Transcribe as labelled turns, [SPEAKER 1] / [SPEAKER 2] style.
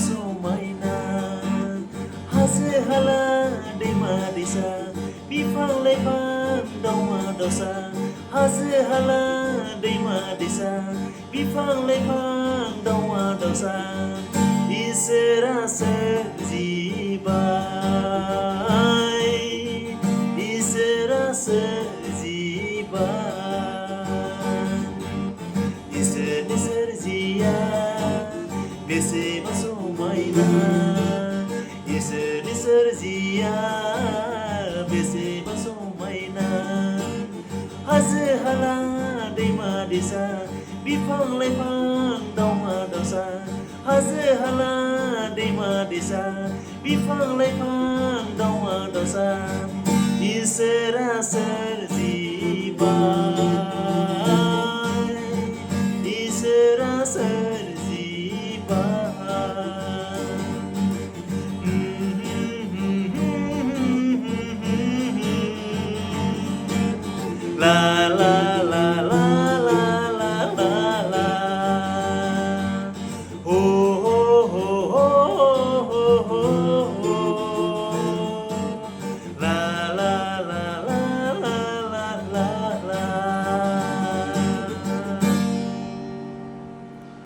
[SPEAKER 1] Somaina haze hala दैमा दैसा बिफां लाइफां दाउमा दाउसा हाजो हाला दैमा दैसा बिफां लाइफां दाउमा दाउसा इसोरा सोरजिबाय इसोरा सोरजिबाय इसोरनि सोरजिया बेसेबा समायना इसोरनि सोरजिया बेसेबा समायना हाजो हाला दैमा दैसा बिफां लाइफां दाउमा दाउसा हाजो हाला दैमा दैसा बिफां लाइफां दाउमा दाउसा इसोरा सोरजिबाय